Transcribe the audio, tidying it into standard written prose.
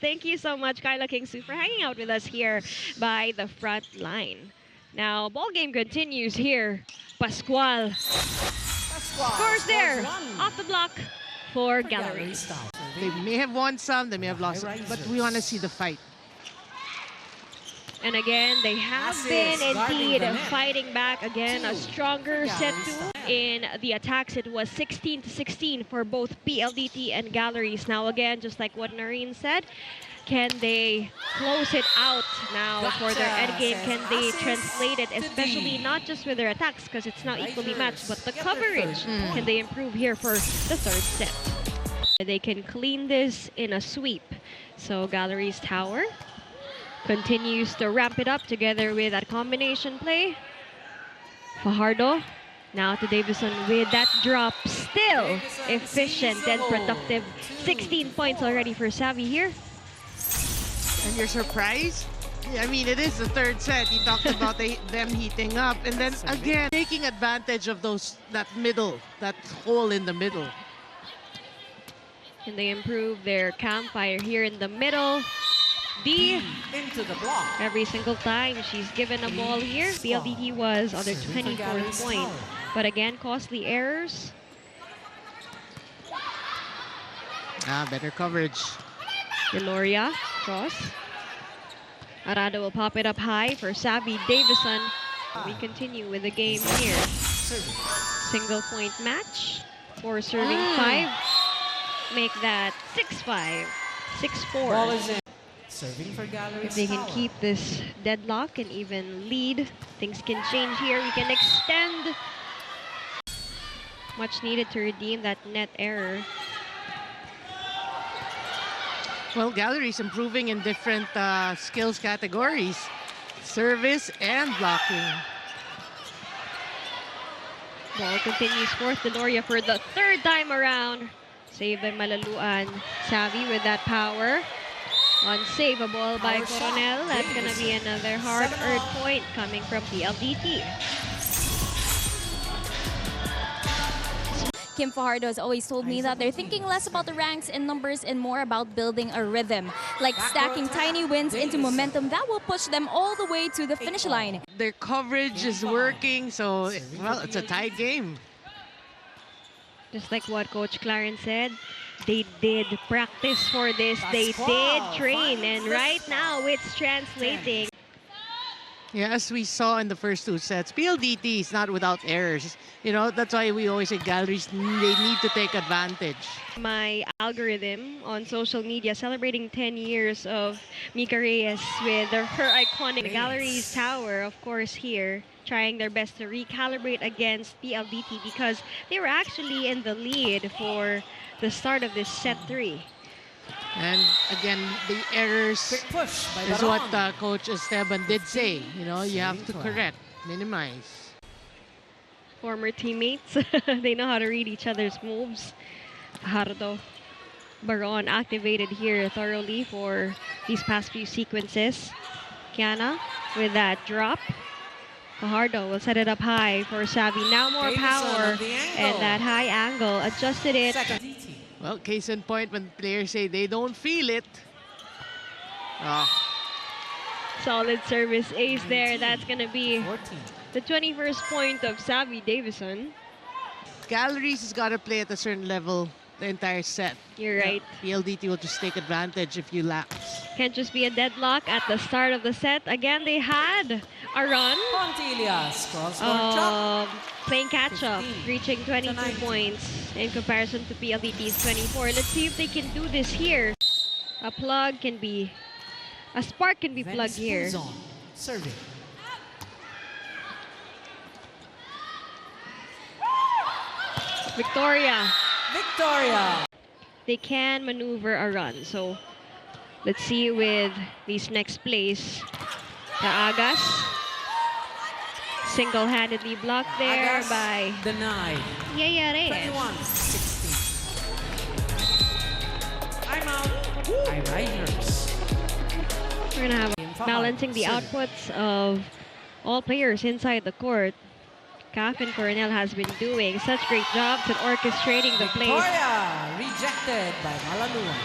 Thank you so much, Kyla Kingsu, for hanging out with us here by the front line. Now, ball game continues here. Pascual scores there, off the block for Galeries. They may have won some, they may have lost some, but we want to see the fight. And again, they have been indeed fighting back again. A stronger set two. In the attacks, it was 16-16 for both PLDT and Galeries. Now again, just like what Noreen said, can they close it out now for their end game? Can they translate it, especially not just with their attacks, because it's not equally matched, but the coverage? Can they improve here for the third set? They can clean this in a sweep. So Galeries Tower continues to ramp it up together with that combination play. Fajardo now to Davison with that drop. Still efficient and productive. 16 points already for Savvy here. And you're surprised? I mean, it is the third set. You talked about them heating up. And then again, taking advantage of that hole in the middle. Can they improve their campfire here in the middle? Into the block. Every single time she's given a ball here, PLDT was on their 24th point. But again, costly errors. Better coverage. Deloria, cross. Arado will pop it up high for Savvy Davison. We continue with the game here. Single point match. 4 serving 5. Make that 6-5. 6-4. Serving for Galeries. If they can keep this deadlock and even lead, things can change here. We can extend. Much needed to redeem that net error. Well, Galeries improving in different skills categories. Service and blocking. Ball continues forth. Deloria for the third time around. Saved by Malaluan. Savvy with that power. Unsavable by Coronel. That's going to be another hard-earned point coming from PLDT. Kim Fajardo has always told me that they're thinking less about the ranks and numbers and more about building a rhythm, like stacking tiny wins into momentum that will push them all the way to the finish line. Their coverage is working, so, well, it's a tied game. Just like what Coach Clarence said, they did practice for this, they did train, and right now it's translating. Yeah, as we saw in the first 2 sets, PLDT is not without errors. You know, that's why we always say Galeries, they need to take advantage. My algorithm on social media celebrating 10 years of Mika Reyes with her iconic Galeries Tower, of course, here, trying their best to recalibrate against PLDT because they were actually in the lead for the start of this set 3. And again, the errors is what Coach Esteban did say. You know, you have to correct, minimize. Former teammates, they know how to read each other's moves. Fajardo, Baron activated here thoroughly for these past few sequences. Kiana with that drop. Fajardo will set it up high for Savvy. Now more power and that high angle. Adjusted it. Well, case in point, when players say they don't feel it. Solid service ace there. That's going to be the 21st point of Savvy Davison. Galeries has got to play at a certain level the entire set. You're right. PLDT will just take advantage if you lax. Can't just be a deadlock at the start of the set. Again, they had a run. Playing catch-up, reaching 22 points in comparison to PLDT's 24. Let's see if they can do this here. A spark can be plugged here. Serving. Victoria. Victoria. They can maneuver a run. So let's see with these next plays. The Agas. Single-handedly blocked there by denied. Yaya Reyes. 21-16. I'm out. Riders. We're gonna have balancing the outputs of all players inside the court. Caf and Coronel has been doing such great jobs at orchestrating the plays. Victoria rejected by Malaluan.